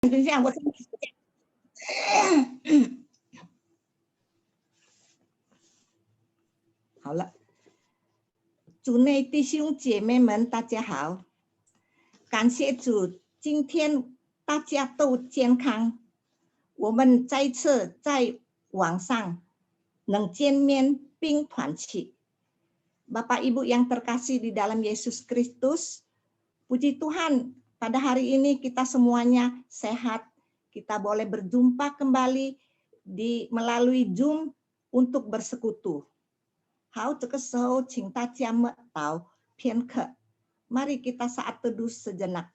等一下，我好了，主内弟兄姐妹们，大家好，感谢主，今天大家都健康，我们再次在网上能见面并团契。Bapak Ibu yang terkasih di dalam Yesus Kristus, puji Tuhan, pada hari ini kita semuanya sehat, kita boleh berjumpa kembali melalui Zoom untuk bersekutu. 好，这个时候请大家默祷片刻。Mari kita saat teduh sejenak.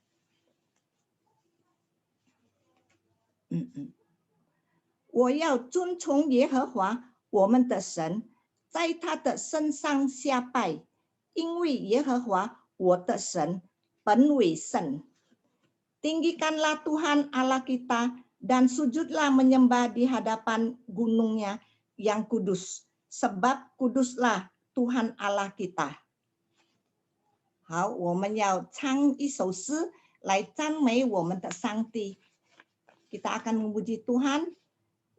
我要遵从耶和华我们的神，在他的身上下拜，因为耶和华我的神本为圣。Tinggikanlah Tuhan Allah kita dan sujudlah menyembah di hadapan gunungnya yang kudus, sebab kuduslah Tuhan Allah kita. 好，我们要唱一首诗来赞美我们的上帝。Kita akan memuji Tuhan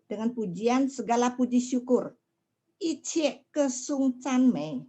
dengan pujian segala puji syukur. 一切歌颂赞美。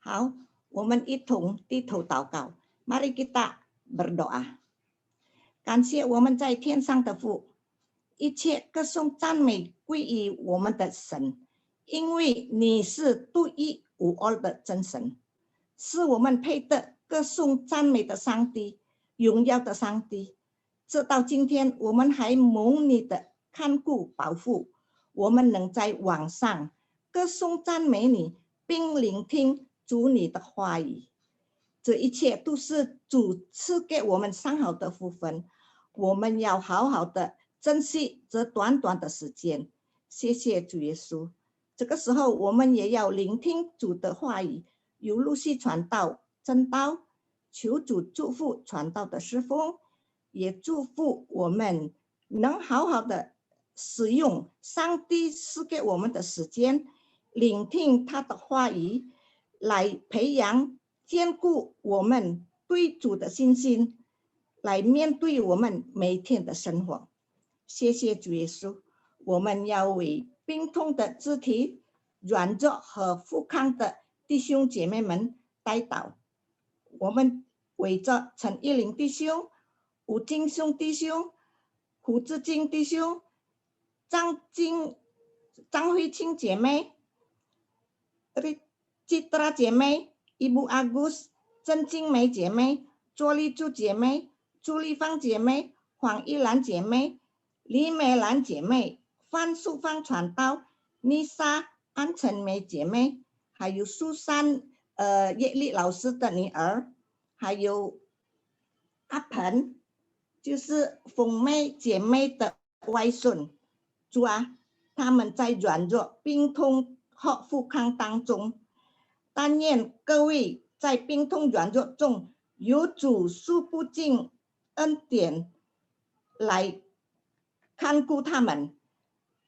好，我们一同低头祷告。Mari kita berdoa。感谢我们在天上的父，一切歌颂赞美归于我们的神，因为你是独一无二的真神，是我们配得歌颂赞美的上帝，荣耀的上帝。直到今天，我们还蒙你的看顾保护，我们能在网上歌颂赞美你，并聆听主你的话语。这一切都是主赐给我们上好的福分，我们要好好的珍惜这短短的时间。谢谢主耶稣。这个时候，我们也要聆听主的话语，由陆续传道、真道，求主祝福传道的侍奉，也祝福我们能好好的使用上帝赐给我们的时间，聆听他的话语，来培养坚固我们对主的信心，来面对我们每天的生活。谢谢主耶稣。我们要为病痛的肢体、软弱和富康的弟兄姐妹们代祷。我们为着陈一林弟兄、吴金兄弟兄、胡志金弟兄、张慧清姐妹、Citra 姐妹、Ibu Agus、郑静梅姐妹、卓丽珠姐妹、朱丽芳姐妹、黄一兰姐妹、李美兰姐妹、范素芳传道、妮莎、安晨梅姐妹，还有苏珊叶丽老师的女儿，还有阿鹏，就是凤妹姐妹的外孙。主啊，他们在软弱、病痛和富康当中，但愿各位在病痛软弱中有主数不尽恩典来看顾他们，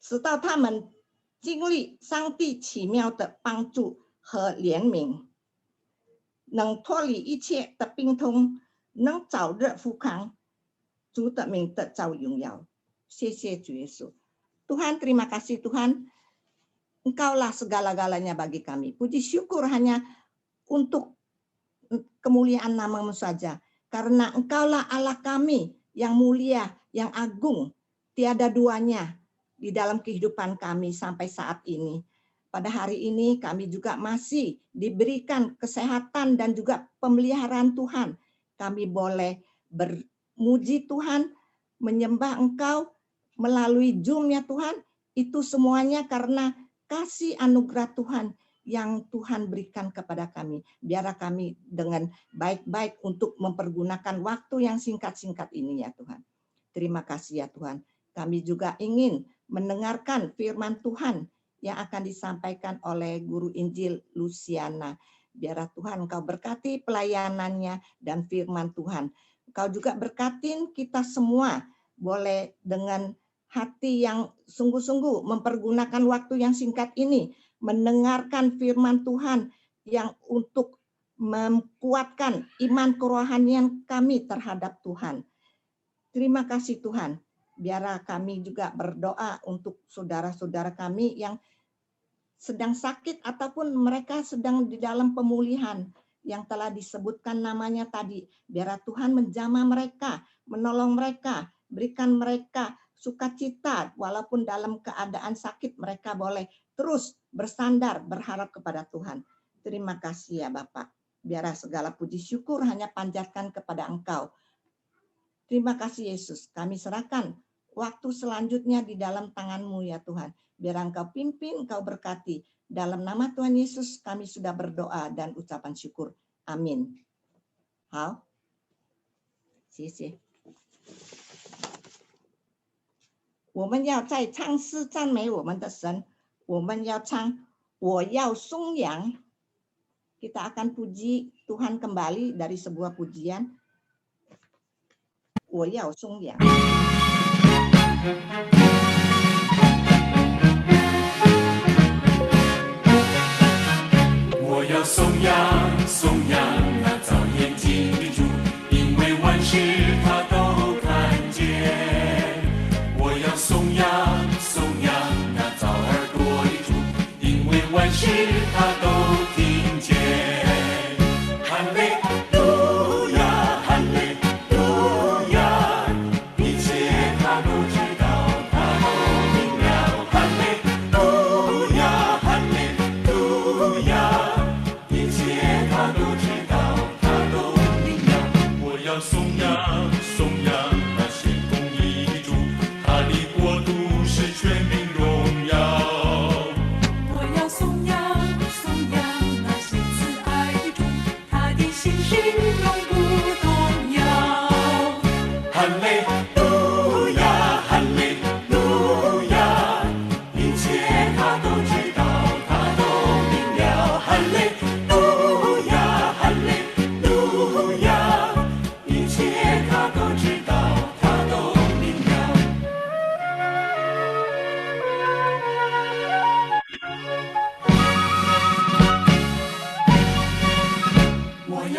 直到他们经历上帝奇妙的帮助和怜悯，能脱离一切的病痛，能早日复康。主的名得着荣耀。谢谢主耶稣。Tuhan, terima kasih Tuhan. Engkaulah segala-galanya bagi kami. Puji syukur hanya untuk kemuliaan nama-Mu saja. Karena Engkaulah Allah kami yang mulia, yang agung. Tiada duanya di dalam kehidupan kami sampai saat ini. Pada hari ini kami juga masih diberikan kesehatan dan juga pemeliharaan Tuhan. Kami boleh bermuji Tuhan, menyembah Engkau melalui Zoom ya Tuhan. Itu semuanya karena kasih anugerah Tuhan yang Tuhan berikan kepada kami. Biar kami dengan baik-baik untuk mempergunakan waktu yang singkat-singkat ini ya Tuhan. Terima kasih ya Tuhan. Kami juga ingin mendengarkan firman Tuhan yang akan disampaikan oleh Guru Injil Luciana. Biar Tuhan Engkau berkati pelayanannya dan firman Tuhan. Engkau juga berkatin kita semua boleh dengan hati yang sungguh-sungguh mempergunakan waktu yang singkat ini mendengarkan firman Tuhan yang untuk menguatkan iman kerohanian kami terhadap Tuhan. Terima kasih Tuhan. Biar kami juga berdoa untuk saudara-saudara kami yang sedang sakit ataupun mereka sedang di dalam pemulihan yang telah disebutkan namanya tadi. Biar Tuhan menjamah mereka, menolong mereka, berikan mereka sukacita walaupun dalam keadaan sakit mereka boleh terus bersandar berharap kepada Tuhan. Terima kasih ya Bapak. Biar segala puji syukur hanya panjatkan kepada Engkau. Terima kasih Yesus. Kami serahkan waktu selanjutnya di dalam tangan-Mu ya Tuhan. Biar Engkau pimpin, Engkau berkati. Dalam nama Tuhan Yesus kami sudah berdoa dan ucapan syukur. Amin. 好，谢谢。我们要在唱诗赞美我们的神，我们要唱我要颂扬。Kita akan puji Tuhan kembali dari sebuah pujian. 我要颂扬。我要颂扬，颂扬那造眼睛的主，因为万事他都看见。我要颂扬，颂扬那造耳朵的主，因为万事他都听见。哈利路亚，哈利路亚，一切他都知道，他都明了。哈利路亚，哈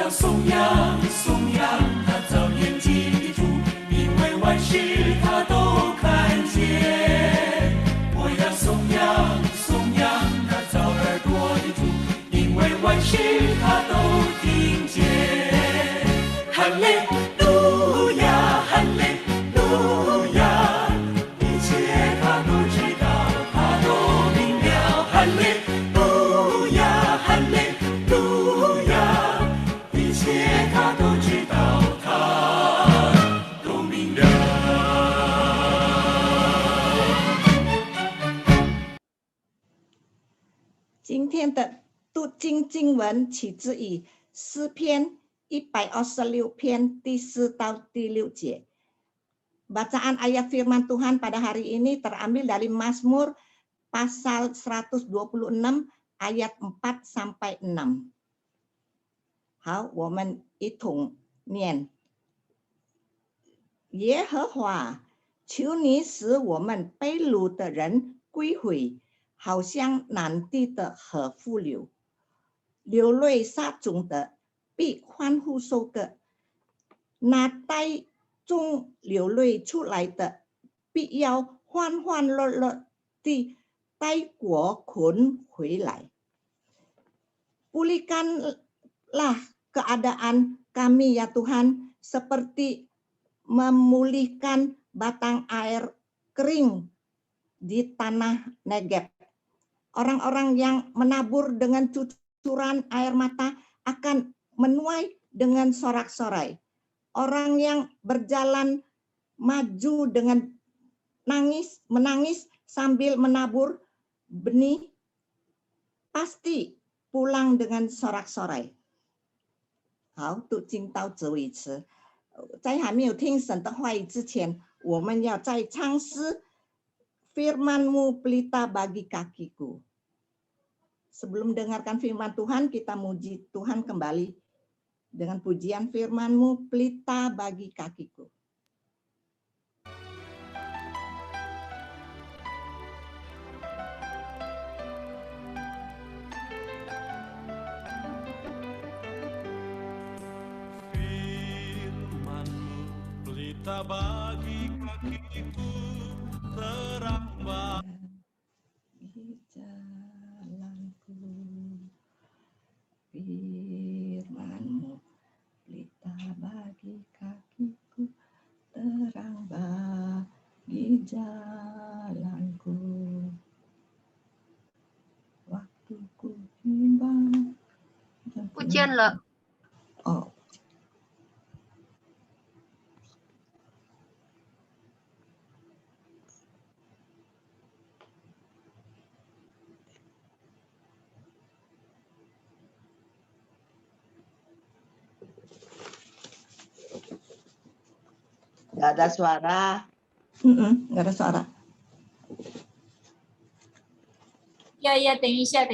要颂扬颂扬那造眼睛的主，因为万事他都看见。我要颂扬颂扬那造耳朵的主，因为万事他都听见。哈利路亚，哈利路亚，一切他都知道，他都明了。哈利路亚，哈利路亚，一切他都知道，他都明了。今天的读经经文取自于诗篇126篇第4到第 6 节. Bacaan ayat firman Tuhan pada hari ini terambil dari Mazmur pasal 126 ayat 4 sampai 6. 好，我们一同念。耶和华，求你使我们被掳的人归回，好像南地的河复流。流泪撒种的必欢呼收割，那带中流泪出来的必要欢欢乐乐地带果捆回来。Pulihkanlah keadaan kami ya Tuhan, seperti memulihkan batang air kering di tanah Negeb. Orang-orang yang menabur dengan cucuran air mata akan menuai dengan sorak-sorai. Orang yang berjalan maju dengan menangis sambil menabur benih pasti pulang dengan sorak-sorai. 好，读经到这为止。在还没有听神的话语之前，我们要再唱诗 Firman-Mu pelita bagi kakiku. Sebelum dengarkan firman Tuhan, kita muji Tuhan kembali dengan pujian firman-Mu pelita bagi kakiku. Firman-Mu pelita bagi kakiku, terang Bagi jalanku, firman-Mu pelita bagi kakiku, terang bagi jalanku. Waktuku bimbang. Pujian了。 Oh. Nggak ada suara. Nggak ada suara. 呀，等一下。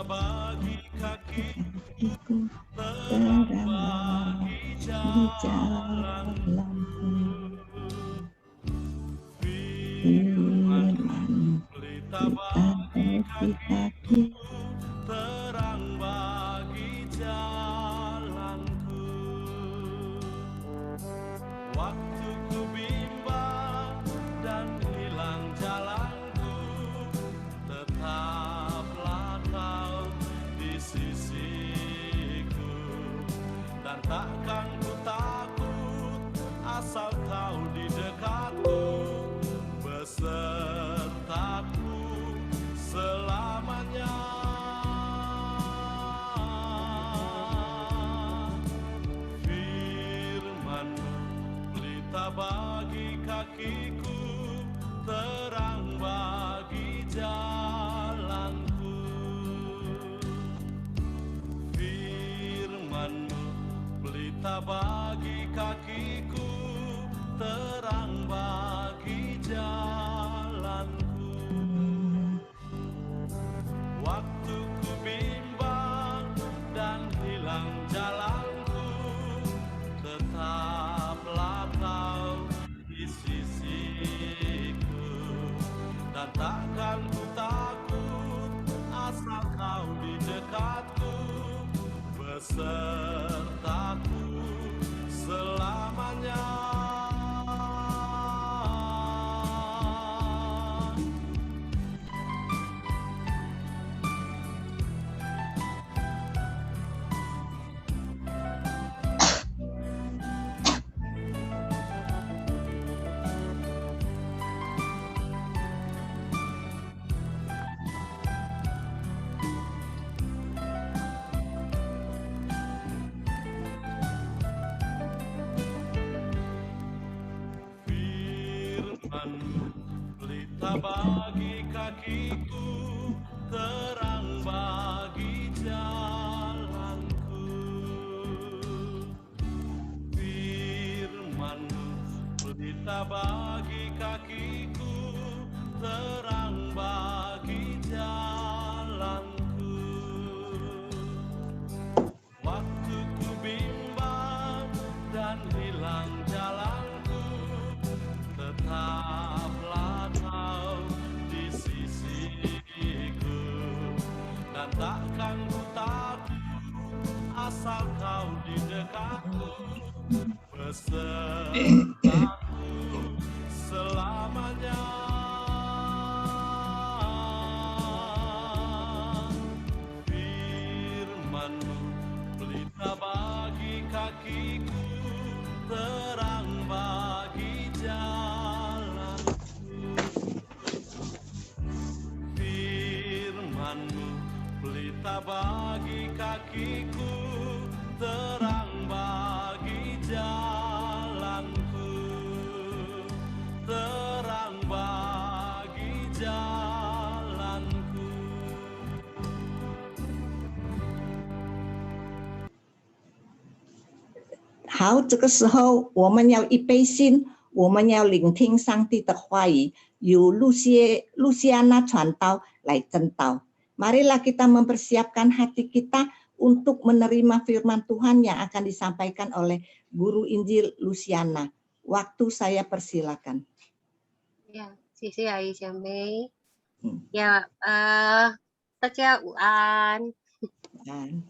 bagi kakiku, terang bagi di jalanku. Firman pelita bagi kakiku, terang bagi jalanku. Waktu ku bimbang dan hilang jalanku, tetaplah kau di sisiku. Dan takkan ku takut asal kau di dekatku, besertaku selamanya. Firman-Mu pelita bagi kakiku, terang bagi jalanku. Firman-Mu pelita bagi kakiku, terang bagi jalanku. Waktu ku bimbang dan hilang jalanku, tetaplah Kau di sisiku. Dan takkan ku takut asal Kau di dekatku, besertaku selamanya. Firman-Mu pelita bagi kakiku, terang bagi jalanku. Firman-Mu pelita bagi kakiku, terang bagi jalanku. Waktu ku bimbang dan hilang jalanku, tetaplah Kau di sisiku. Dan takkan ku takut asal Kau di dekatku, besertaku selamanya. Firman-Mu pelita bagi kakiku, terang bagi jalanku. Firman-Mu pelita bagi kakiku, terang bagi jalanku, terang bagi jalanku. 好，这个时候我们要预备心，我们要聆听上帝的话语，由路西安娜传道来证道。Marilah kita mempersiapkan hati kita untuk menerima firman Tuhan yang akan disampaikan oleh Guru Injil Luciana. Waktu saya persilakan. Ya, sisi ai chào mấy. Hmm. Ya, tất cả Uan. Dan,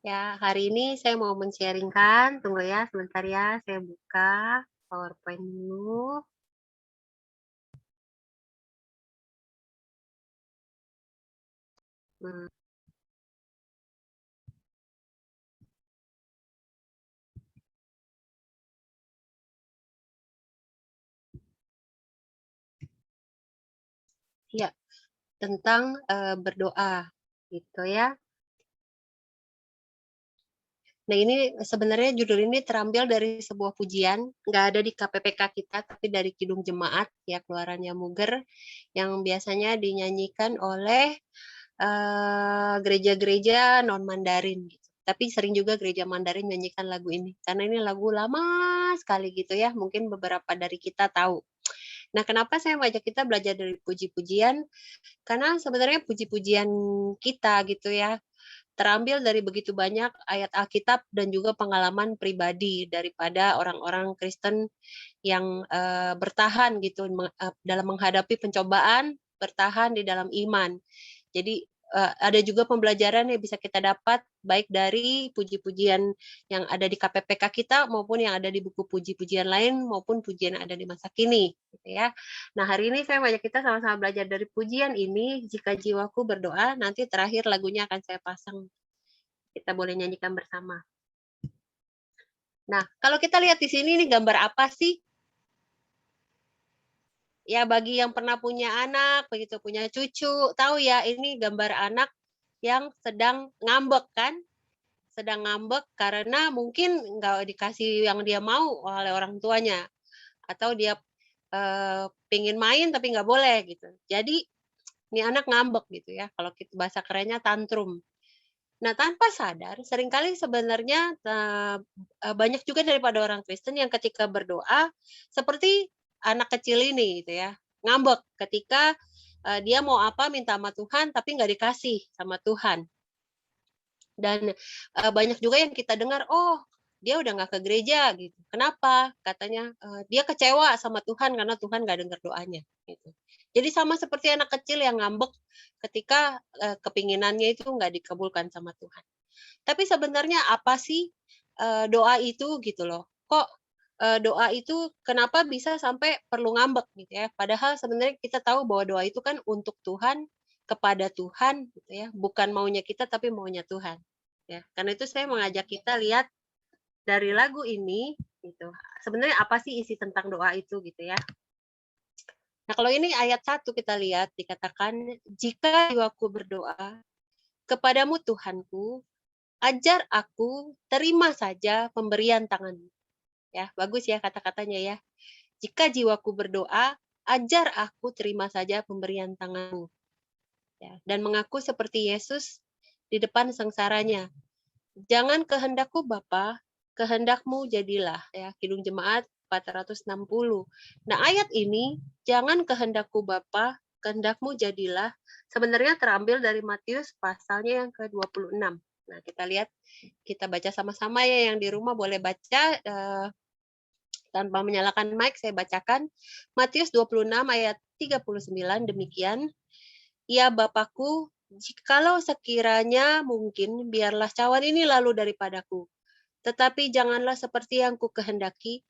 Ya, hari ini saya mau men-sharingkan. Tunggu ya, sebentar ya. Saya buka PowerPoint dulu. Hmm. Ya, tentang berdoa, gitu ya. Nah, ini sebenarnya judul ini terambil dari sebuah pujian, nggak ada di KPPK kita, tapi dari Kidung Jemaat, ya keluarannya Muger, yang biasanya dinyanyikan oleh gereja-gereja non-Mandarin. Gitu. Tapi sering juga gereja Mandarin nyanyikan lagu ini, karena ini lagu lama sekali gitu ya, mungkin beberapa dari kita tahu. Nah, kenapa saya mengajak kita belajar dari puji-pujian? Karena sebenarnya puji-pujian kita gitu ya, terambil dari begitu banyak ayat Alkitab dan juga pengalaman pribadi daripada orang-orang Kristen yang bertahan gitu dalam menghadapi pencobaan, bertahan di dalam iman. Jadi ada juga pembelajaran yang bisa kita dapat baik dari puji-pujian yang ada di KPPK kita maupun yang ada di buku puji-pujian lain maupun pujian yang ada di masa kini gitu ya. Nah, hari ini saya mengajak kita sama-sama belajar dari pujian ini, Jika Jiwaku Berdoa. Nanti terakhir lagunya akan saya pasang. Kita boleh nyanyikan bersama. Nah, kalau kita lihat di sini ini gambar apa sih? Ya, bagi yang pernah punya anak, begitu punya cucu, tahu ya ini gambar anak yang sedang ngambek kan? Sedang ngambek karena mungkin nggak dikasih yang dia mau oleh orang tuanya. Atau dia pingin main tapi nggak boleh gitu. Jadi ini anak ngambek gitu ya, kalau bahasa kerennya tantrum. Nah, tanpa sadar seringkali sebenarnya banyak juga daripada orang Kristen yang ketika berdoa seperti anak kecil ini gitu ya, ngambek ketika dia mau apa minta sama Tuhan tapi nggak dikasih sama Tuhan. Dan banyak juga yang kita dengar, oh dia udah nggak ke gereja gitu. Kenapa? Katanya dia kecewa sama Tuhan karena Tuhan nggak dengar doanya. Gitu. Jadi sama seperti anak kecil yang ngambek ketika kepinginannya itu nggak dikabulkan sama Tuhan. Tapi sebenarnya apa sih doa itu gitu loh? Kok doa itu kenapa bisa sampai perlu ngambek gitu ya? Padahal sebenarnya kita tahu bahwa doa itu kan untuk Tuhan, kepada Tuhan gitu ya, bukan maunya kita tapi maunya Tuhan. Ya, karena itu saya mengajak kita lihat dari lagu ini gitu. Sebenarnya apa sih isi tentang doa itu gitu ya? Nah, kalau ini ayat 1 kita lihat dikatakan, "Jika jiwaku berdoa kepadamu Tuhanku, ajar aku terima saja pemberian tanganmu." Ya, bagus ya kata-katanya ya. Jika jiwaku berdoa, ajar aku terima saja pemberian tanganmu. Ya, dan mengaku seperti Yesus di depan sengsaranya. Jangan kehendakku Bapa, kehendakmu jadilah. Ya, Kidung Jemaat 460. Nah, ayat ini, jangan kehendakku Bapa, kehendakmu jadilah, sebenarnya terambil dari Matius pasalnya yang ke-26. Nah, kita lihat, kita baca sama-sama ya, yang di rumah boleh baca tanpa menyalakan mic, saya bacakan. Matius 26 ayat 39 demikian. Ya Bapakku, jikalau sekiranya mungkin, biarlah cawan ini lalu daripadaku. Tetapi janganlah seperti yang ku kehendaki,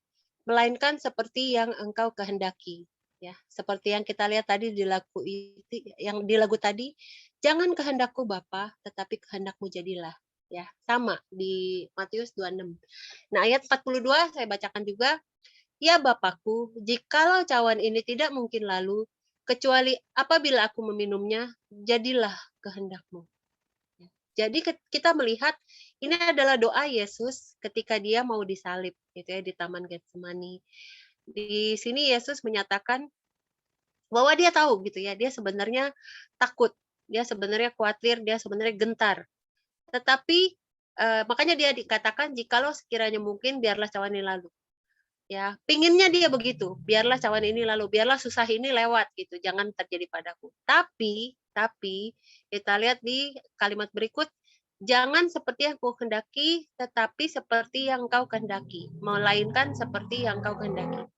melainkan seperti yang engkau kehendaki. Ya, seperti yang kita lihat tadi di lagu itu, yang di lagu tadi, jangan kehendakku Bapa, tetapi kehendakmu jadilah. Ya, sama di Matius 26. Nah, ayat 42 saya bacakan juga. Ya Bapakku, jikalau cawan ini tidak mungkin lalu, kecuali apabila aku meminumnya, jadilah kehendakmu. Jadi kita melihat ini adalah doa Yesus ketika dia mau disalib gitu ya di Taman Getsemani. Di sini Yesus menyatakan bahwa dia tahu gitu ya, dia sebenarnya takut, dia sebenarnya khawatir, dia sebenarnya gentar. Tetapi makanya dia dikatakan jikalau sekiranya mungkin biarlah cawan ini lalu. Ya, pinginnya dia begitu, biarlah cawan ini lalu, biarlah susah ini lewat gitu, jangan terjadi padaku. Tapi kita lihat di kalimat berikut, jangan seperti yang kau kehendaki, tetapi seperti yang kau kehendaki, melainkan seperti yang kau kehendaki.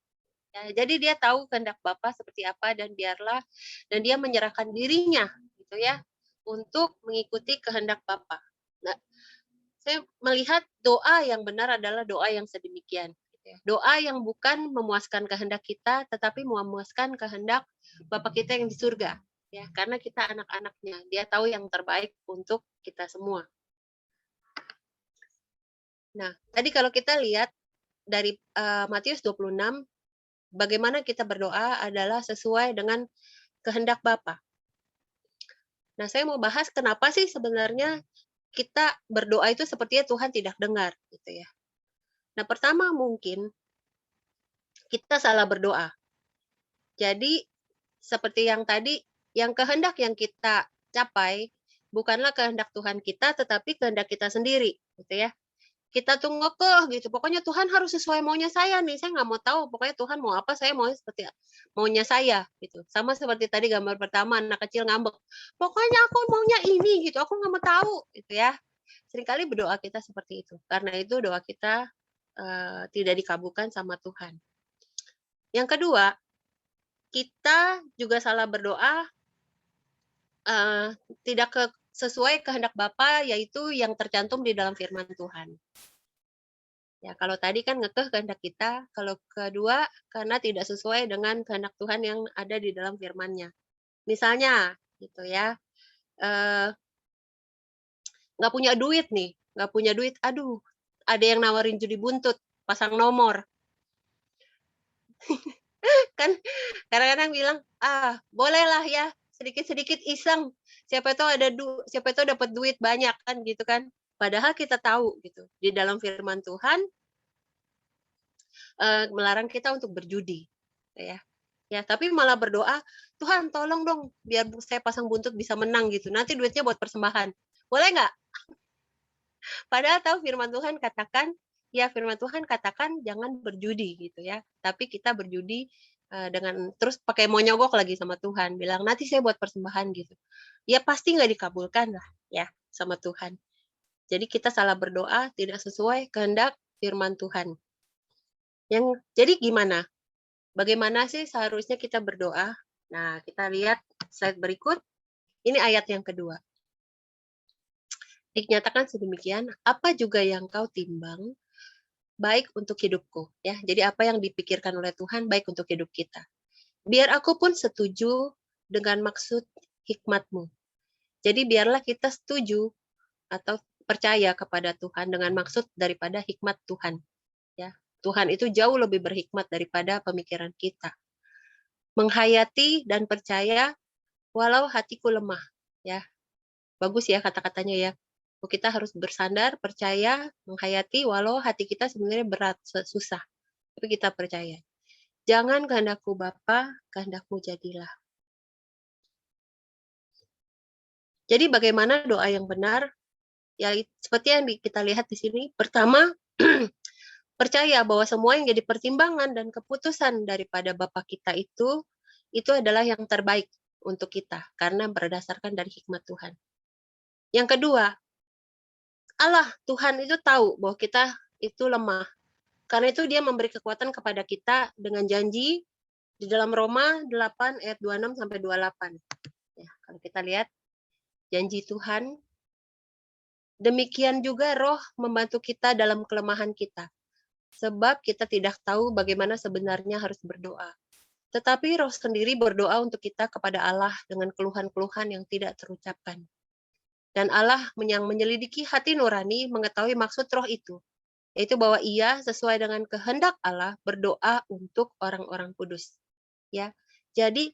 Ya, jadi dia tahu kehendak Bapa seperti apa dan dia menyerahkan dirinya gitu ya untuk mengikuti kehendak Bapa. Nah, saya melihat doa yang benar adalah doa yang sedemikian. Doa yang bukan memuaskan kehendak kita, tetapi memuaskan kehendak Bapa kita yang di surga. Ya, karena kita anak-anaknya, dia tahu yang terbaik untuk kita semua. Nah, tadi kalau kita lihat dari Matius 26, bagaimana kita berdoa adalah sesuai dengan kehendak Bapa. Nah, saya mau bahas kenapa sih sebenarnya kita berdoa itu sepertinya Tuhan tidak dengar, gitu ya. Nah, pertama mungkin kita salah berdoa. Jadi seperti yang tadi, yang kehendak yang kita capai bukanlah kehendak Tuhan kita, tetapi kehendak kita sendiri, gitu ya. Kita tuh ngekeh gitu, pokoknya Tuhan harus sesuai maunya saya nih, saya nggak mau tahu, pokoknya Tuhan mau apa, saya mau seperti maunya saya, gitu. Sama seperti tadi gambar pertama, anak kecil ngambek, pokoknya aku maunya ini, gitu, aku nggak mau tahu, gitu ya. Seringkali berdoa kita seperti itu, karena itu doa kita tidak dikabulkan sama Tuhan. Yang kedua, kita juga salah berdoa tidak sesuai kehendak Bapa, yaitu yang tercantum di dalam firman Tuhan. Ya, kalau tadi kan ngekeh kehendak kita, kalau kedua karena tidak sesuai dengan kehendak Tuhan yang ada di dalam firman-Nya. Misalnya, gitu ya, nggak punya duit nih, nggak punya duit, aduh, ada yang nawarin judi buntut, pasang nomor. Kan kadang-kadang bilang, bolehlah ya, sedikit-sedikit iseng, siapa tahu dapat duit banyak kan gitu kan. Padahal kita tahu gitu, di dalam firman Tuhan melarang kita untuk berjudi, ya. Ya, tapi malah berdoa, "Tuhan tolong dong biar saya pasang buntut bisa menang," gitu. Nanti duitnya buat persembahan. Boleh nggak? Padahal tahu firman Tuhan katakan, ya firman Tuhan katakan jangan berjudi gitu ya. Tapi kita berjudi dengan terus pakai mau nyogok lagi sama Tuhan, bilang nanti saya buat persembahan gitu. Ya pasti nggak dikabulkan lah ya sama Tuhan. Jadi kita salah berdoa tidak sesuai kehendak firman Tuhan. Jadi gimana? Bagaimana sih seharusnya kita berdoa? Nah, kita lihat slide berikut. Ini ayat yang kedua. Dinyatakan sedemikian, apa juga yang kau timbang baik untuk hidupku, ya. Jadi apa yang dipikirkan oleh Tuhan baik untuk hidup kita. Biar aku pun setuju dengan maksud hikmat-Mu. Jadi biarlah kita setuju atau percaya kepada Tuhan dengan maksud daripada hikmat Tuhan, ya. Tuhan itu jauh lebih berhikmat daripada pemikiran kita. Menghayati dan percaya walau hatiku lemah, ya. Bagus ya kata-katanya ya. Kita harus bersandar, percaya, menghayati walau hati kita sebenarnya berat, susah. Tapi kita percaya. Jangan kehendakku Bapa, kehendakmu jadilah. Jadi bagaimana doa yang benar? Ya seperti yang kita lihat di sini. Pertama, percaya bahwa semua yang jadi pertimbangan dan keputusan daripada Bapa kita itu adalah yang terbaik untuk kita karena berdasarkan dari hikmat Tuhan. Yang kedua, Allah, Tuhan itu tahu bahwa kita itu lemah. Karena itu dia memberi kekuatan kepada kita dengan janji di dalam Roma 8 ayat 26 sampai 28. Ya, kalau kita lihat janji Tuhan, demikian juga Roh membantu kita dalam kelemahan kita. Sebab kita tidak tahu bagaimana sebenarnya harus berdoa. Tetapi Roh sendiri berdoa untuk kita kepada Allah dengan keluhan-keluhan yang tidak terucapkan. Dan Allah yang menyelidiki hati nurani mengetahui maksud Roh itu, yaitu bahwa ia sesuai dengan kehendak Allah berdoa untuk orang-orang kudus. Ya, jadi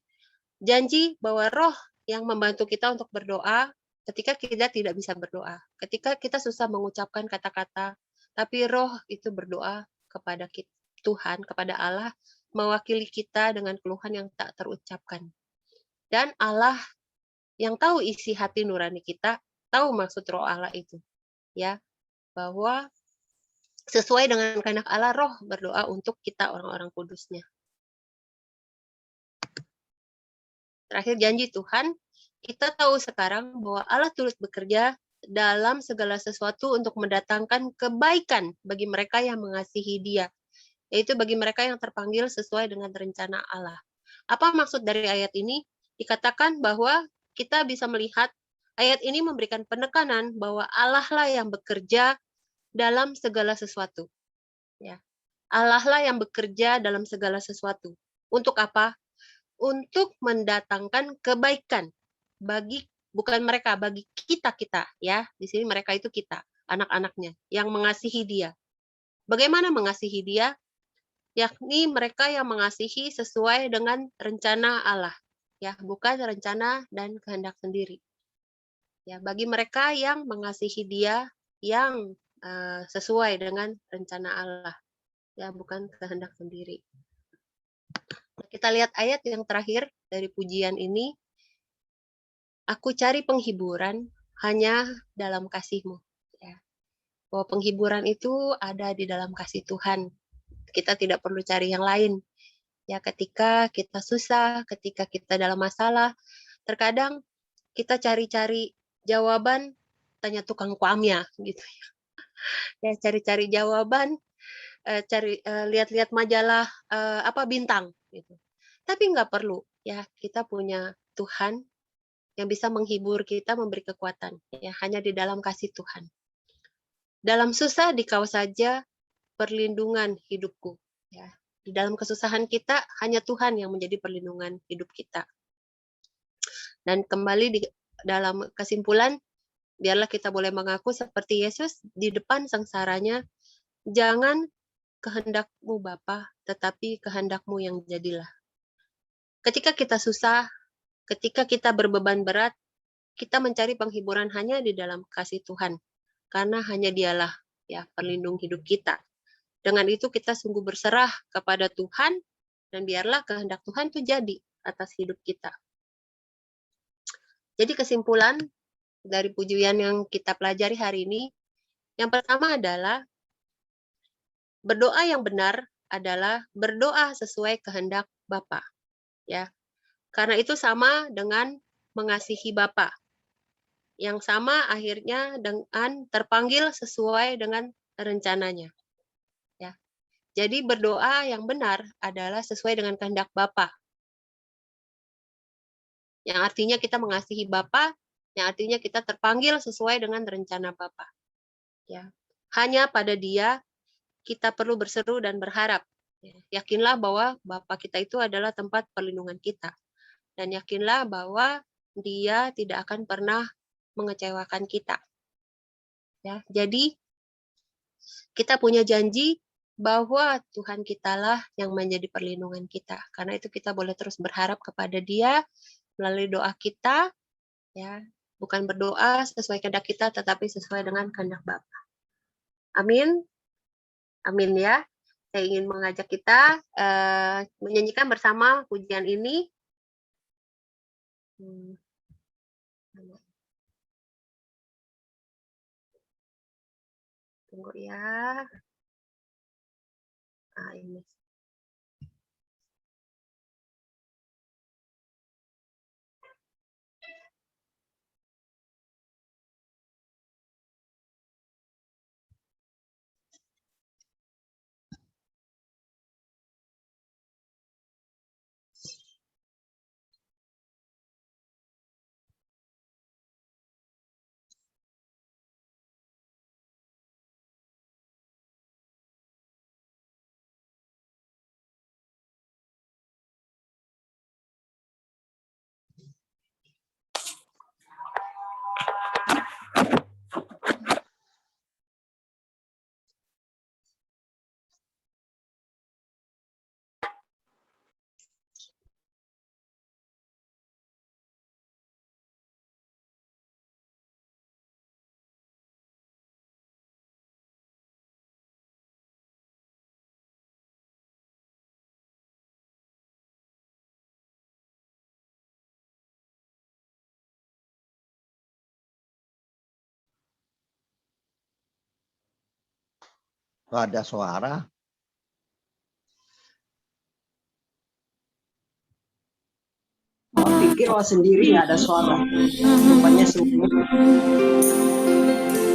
janji bahwa Roh yang membantu kita untuk berdoa ketika kita tidak bisa berdoa, ketika kita susah mengucapkan kata-kata, tapi Roh itu berdoa kepada Tuhan, kepada Allah, mewakili kita dengan keluhan yang tak terucapkan. Dan Allah yang tahu isi hati nurani kita, tahu maksud Roh Allah itu, ya, bahwa sesuai dengan kehendak Allah, Roh berdoa untuk kita orang-orang kudusnya. Terakhir janji Tuhan, kita tahu sekarang bahwa Allah turut bekerja dalam segala sesuatu untuk mendatangkan kebaikan bagi mereka yang mengasihi Dia, yaitu bagi mereka yang terpanggil sesuai dengan rencana Allah. Apa maksud dari ayat ini? Dikatakan bahwa kita bisa melihat ayat ini memberikan penekanan bahwa Allah lah yang bekerja dalam segala sesuatu. Ya. Allah lah yang bekerja dalam segala sesuatu. Untuk apa? Untuk mendatangkan kebaikan bagi bukan mereka, bagi kita ya. Di sini mereka itu kita, anak-anaknya yang mengasihi Dia. Bagaimana mengasihi Dia? Yakni mereka yang mengasihi sesuai dengan rencana Allah, ya, bukan rencana dan kehendak sendiri. Ya, bagi mereka yang mengasihi Dia yang sesuai dengan rencana Allah, ya, bukan kehendak sendiri. Kita lihat ayat yang terakhir dari pujian ini. Aku cari penghiburan hanya dalam kasih-Mu. Ya. Bahwa penghiburan itu ada di dalam kasih Tuhan. Kita tidak perlu cari yang lain. Ya, ketika kita susah, ketika kita dalam masalah, terkadang kita cari-cari jawaban, tanya tukang kuamnya gitu ya. Ya, cari-cari jawaban, lihat-lihat majalah bintang gitu. Tapi nggak perlu ya, kita punya Tuhan yang bisa menghibur kita, memberi kekuatan ya, hanya di dalam kasih Tuhan. Dalam susah dikau saja perlindungan hidupku ya. Di dalam kesusahan kita hanya Tuhan yang menjadi perlindungan hidup kita. Dan kembali di dalam kesimpulan, biarlah kita boleh mengaku seperti Yesus di depan sengsaranya, jangan kehendak-Mu Bapa, tetapi kehendak-Mu yang jadilah. Ketika kita susah, ketika kita berbeban berat, kita mencari penghiburan hanya di dalam kasih Tuhan, karena hanya Dialah ya perlindung hidup kita. Dengan itu kita sungguh berserah kepada Tuhan Dan biarlah kehendak Tuhan itu jadi atas hidup kita. Jadi kesimpulan dari pujian yang kita pelajari hari ini, yang pertama adalah berdoa yang benar adalah berdoa sesuai kehendak Bapa. Ya. Karena itu sama dengan mengasihi Bapa. Yang sama akhirnya dengan terpanggil sesuai dengan rencananya. Ya. Jadi berdoa yang benar adalah sesuai dengan kehendak Bapa. Yang artinya kita mengasihi Bapa, yang artinya kita terpanggil sesuai dengan rencana Bapa. Ya. Hanya pada Dia kita perlu berseru dan berharap. Ya. Yakinlah bahwa Bapa kita itu adalah tempat perlindungan kita. Dan yakinlah bahwa Dia tidak akan pernah mengecewakan kita. Ya, jadi kita punya janji bahwa Tuhan kitalah yang menjadi perlindungan kita. Karena itu kita boleh terus berharap kepada Dia melalui doa kita, ya, bukan berdoa sesuai kehendak kita, tetapi sesuai dengan kehendak Bapa. Amin, amin ya. Saya ingin mengajak kita menyanyikan bersama pujian ini. Tunggu ya. Ini. Nggak ada suara. Pikir sendiri nggak ada suara. Rupanya semua.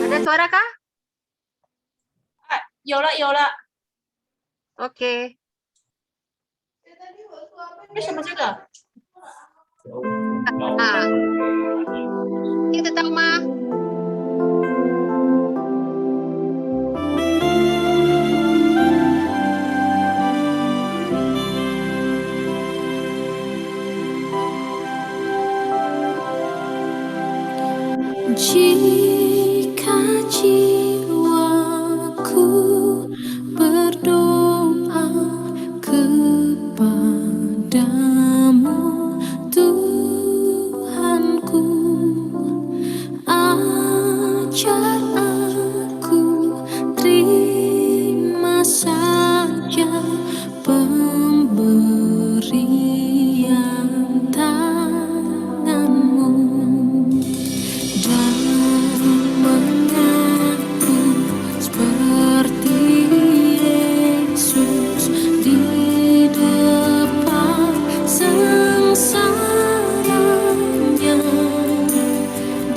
Ada suara kah? 有了有了， Oke. 为什么这个？ Nah, kita tahu mah. Jika jiwaku berdoa kepadamu, Tuhanku, ajar aku terima saja pemberian tanganmu. Dan mengaku seperti Yesus di depan sengsaranya.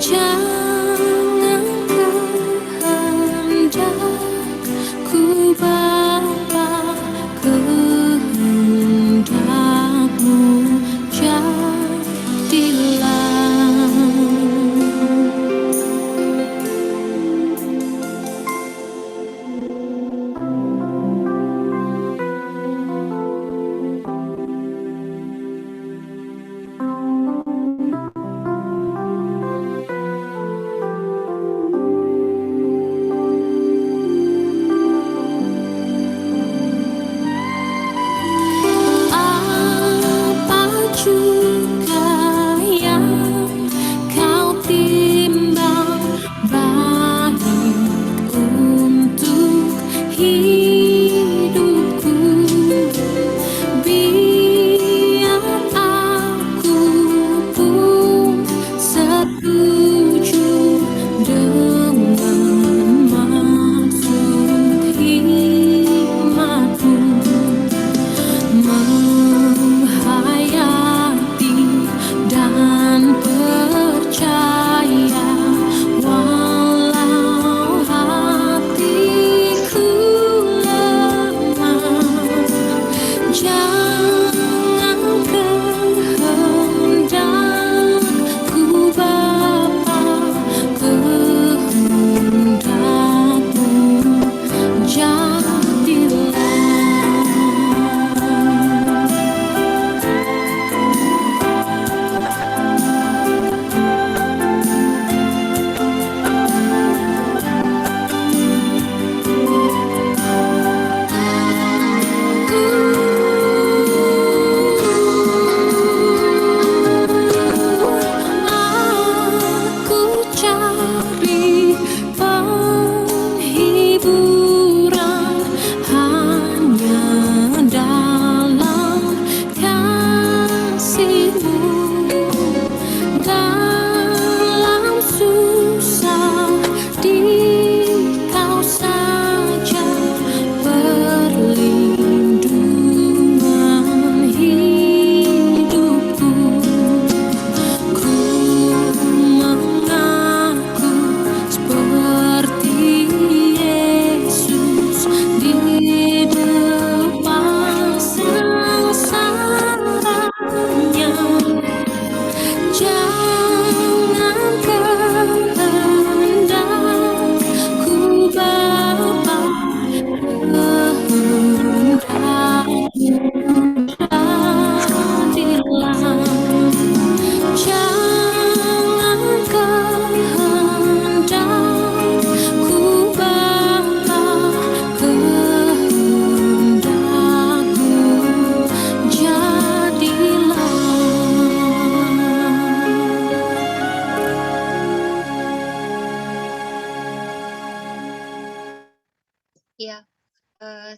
Jangan kehendakku Bapa, kehendakmu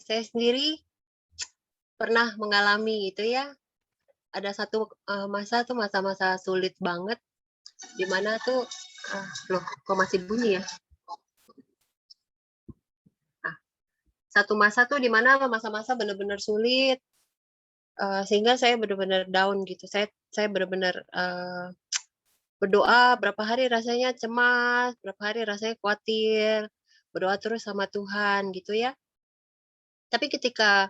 saya sendiri pernah mengalami gitu ya. Ada satu masa tuh masa-masa sulit banget, di mana tuh loh kok masih bunyi ya? Satu masa tuh di mana masa-masa benar-benar sulit, sehingga saya benar-benar down gitu. Saya benar-benar berdoa berapa hari rasanya cemas, berapa hari rasanya khawatir, berdoa terus sama Tuhan gitu ya. Tapi ketika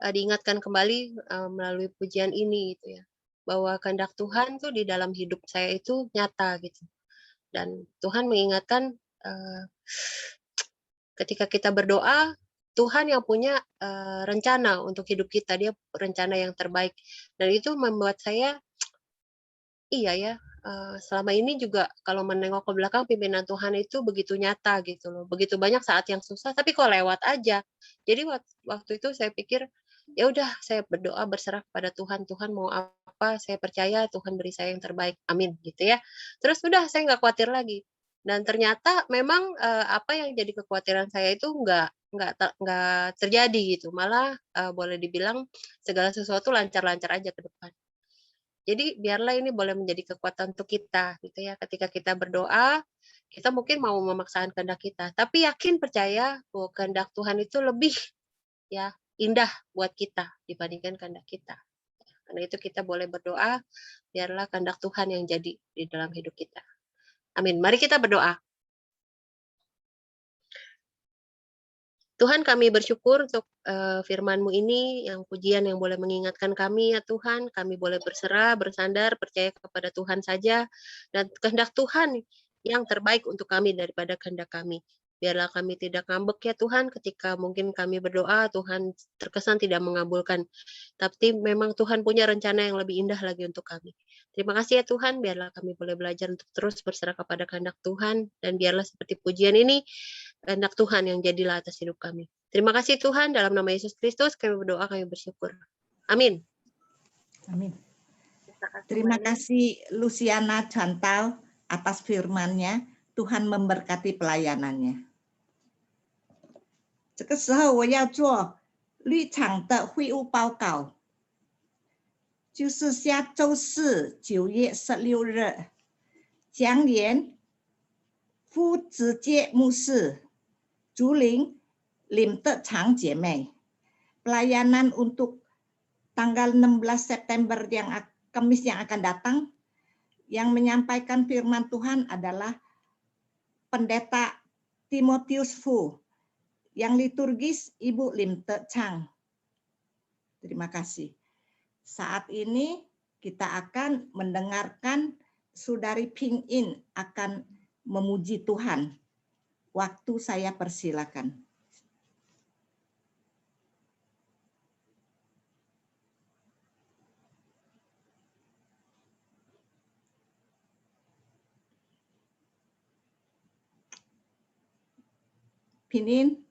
diingatkan kembali melalui pujian ini gitu ya, bahwa kehendak Tuhan tuh di dalam hidup saya itu nyata gitu. Dan Tuhan mengingatkan ketika kita berdoa, Tuhan yang punya rencana untuk hidup kita, Dia rencana yang terbaik. Dan itu membuat saya, iya ya, selama ini juga kalau menengok ke belakang pimpinan Tuhan itu begitu nyata gitu loh. Begitu banyak saat yang susah, tapi kok lewat aja. Jadi waktu itu saya pikir, ya udah saya berdoa berserah kepada Tuhan. Tuhan mau apa, saya percaya Tuhan beri saya yang terbaik. Amin gitu ya. Terus udah saya nggak khawatir lagi. Dan ternyata memang apa yang jadi kekhawatiran saya itu nggak terjadi gitu. Malah boleh dibilang segala sesuatu lancar-lancar aja ke depan. Jadi biarlah ini boleh menjadi kekuatan untuk kita gitu ya. Ketika kita berdoa, kita mungkin mau memaksakan kehendak kita, tapi yakin percaya bahwa kehendak Tuhan itu lebih ya indah buat kita dibandingkan kehendak kita. Karena itu kita boleh berdoa, biarlah kehendak Tuhan yang jadi di dalam hidup kita. Amin. Mari kita berdoa. Tuhan, kami bersyukur untuk firman-Mu ini, yang pujian yang boleh mengingatkan kami ya Tuhan, kami boleh berserah, bersandar, percaya kepada Tuhan saja, dan kehendak Tuhan yang terbaik untuk kami daripada kehendak kami. Biarlah kami tidak ngambek ya Tuhan, ketika mungkin kami berdoa, Tuhan terkesan tidak mengabulkan. Tapi memang Tuhan punya rencana yang lebih indah lagi untuk kami. Terima kasih ya Tuhan, biarlah kami boleh belajar untuk terus berserah kepada kehendak Tuhan, dan biarlah seperti pujian ini, kehendak Tuhan yang jadilah atas hidup kami. Terima kasih Tuhan, dalam nama Yesus Kristus kami berdoa, kami bersyukur. Amin. Amin. Terima kasih Luciana Chantal atas firman-Nya. Tuhan memberkati pelayanannya. 这个时候我要做绿场的会务报告，就是下周四9月16日，讲员夫子界牧师竹林领的长姐妹 pelayanan untuk tanggal 16 September yang Kamis yang akan datang, yang menyampaikan firman Tuhan adalah Pendeta Timotius Fu, yang liturgis Ibu Lim Te Chang. Terima kasih. Saat ini kita akan mendengarkan Saudari Ping In akan memuji Tuhan. Waktu saya persilakan. Ping In.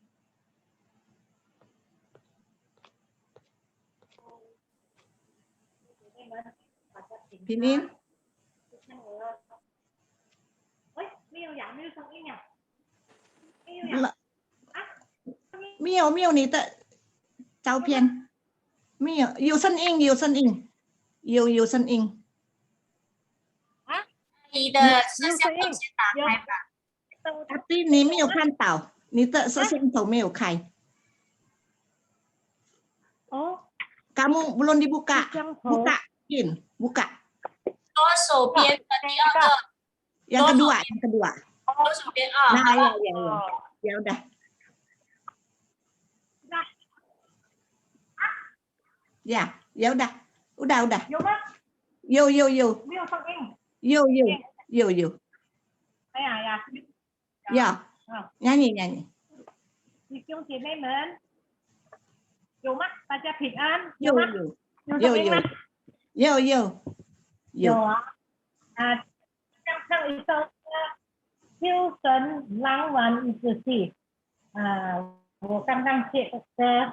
Ping In.没有你的照片，没有声音，有声音，有声音。你的摄像头先打开吧。tapi 你没有看到，你的摄像头没有开。哦， kamu belum dibuka， 摄像头 buka， buka。 左手边的第二个， yang kedua， 左手边啊。 nah ya udah。 ya udah。 有吗？有。没有声音。有。哎呀，ya nyanyi。 弟兄姐妹们，有吗？大家平安，有吗？有声音吗？有啊。唱一首歌，求神浪漫一直戏。我刚刚写的歌。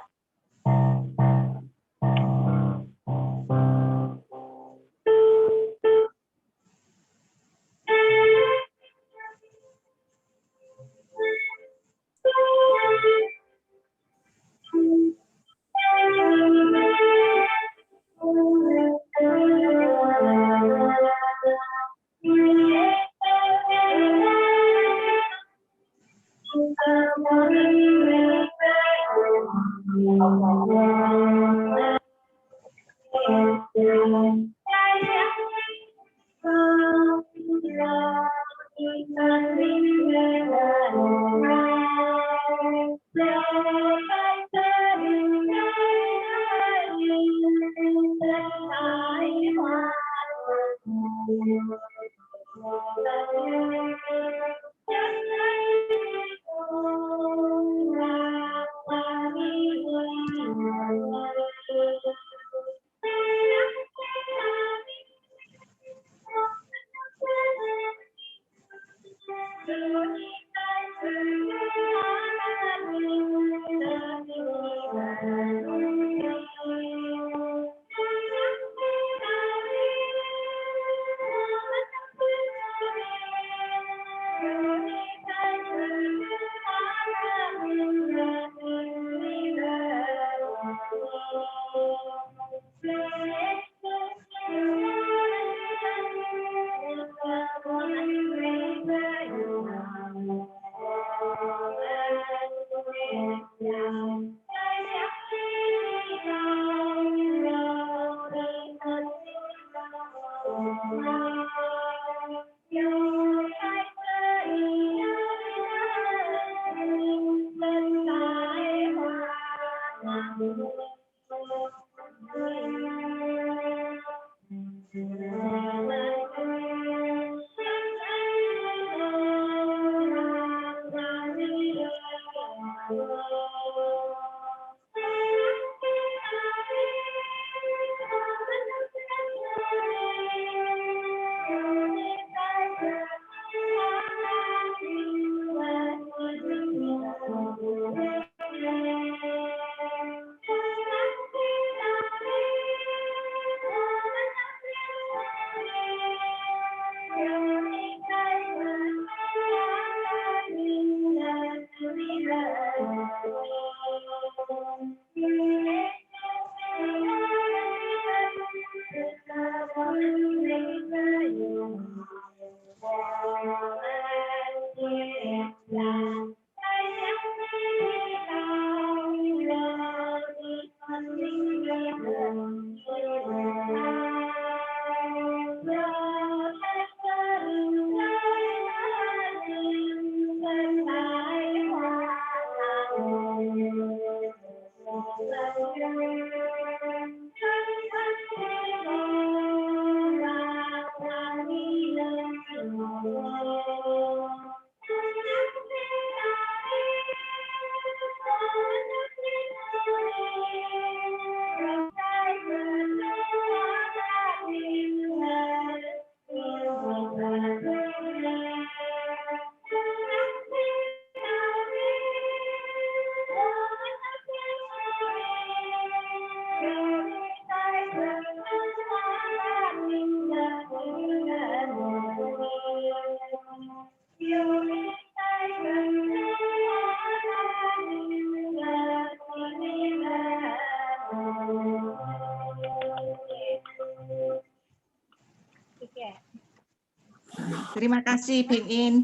Terima kasih Ping In.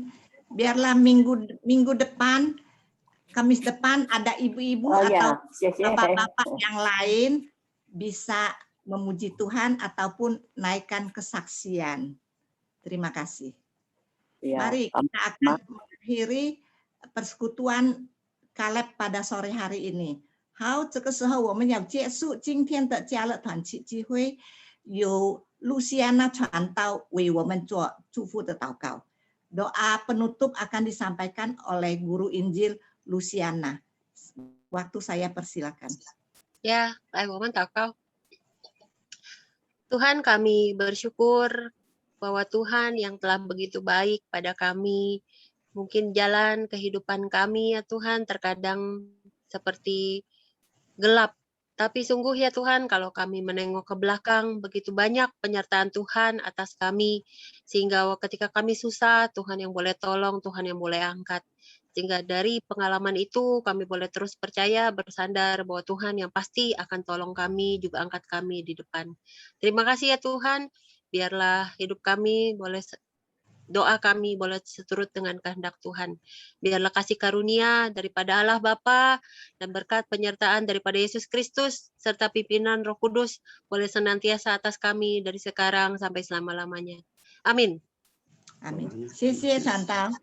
Biarlah minggu depan, Kamis depan ada ibu-ibu atau bapak-bapak yang lain bisa memuji Tuhan ataupun naikkan kesaksian. Terima kasih. Mari kita akan mengakhiri persekutuan Caleb pada sore hari ini. 好，这个时候我们要结束今天的家乐团契聚会，由露西安娜传道为我们做祝福的祷告。Doa penutup akan disampaikan oleh Guru Injil Luciana. Waktu saya persilakan. Ya, Woman Takau. Tuhan, kami bersyukur bahwa Tuhan yang telah begitu baik pada kami, mungkin jalan kehidupan kami ya Tuhan terkadang seperti gelap. Tapi sungguh ya Tuhan, kalau kami menengok ke belakang, begitu banyak penyertaan Tuhan atas kami, sehingga ketika kami susah, Tuhan yang boleh tolong, Tuhan yang boleh angkat. Sehingga dari pengalaman itu, kami boleh terus percaya, bersandar bahwa Tuhan yang pasti akan tolong kami, juga angkat kami di depan. Terima kasih ya Tuhan, biarlah hidup kami boleh doa kami boleh seturut dengan kehendak Tuhan. Biarlah kasih karunia daripada Allah Bapa dan berkat penyertaan daripada Yesus Kristus serta pimpinan Roh Kudus boleh senantiasa atas kami dari sekarang sampai selama-lamanya. Amin. Amin. 谢谢传道。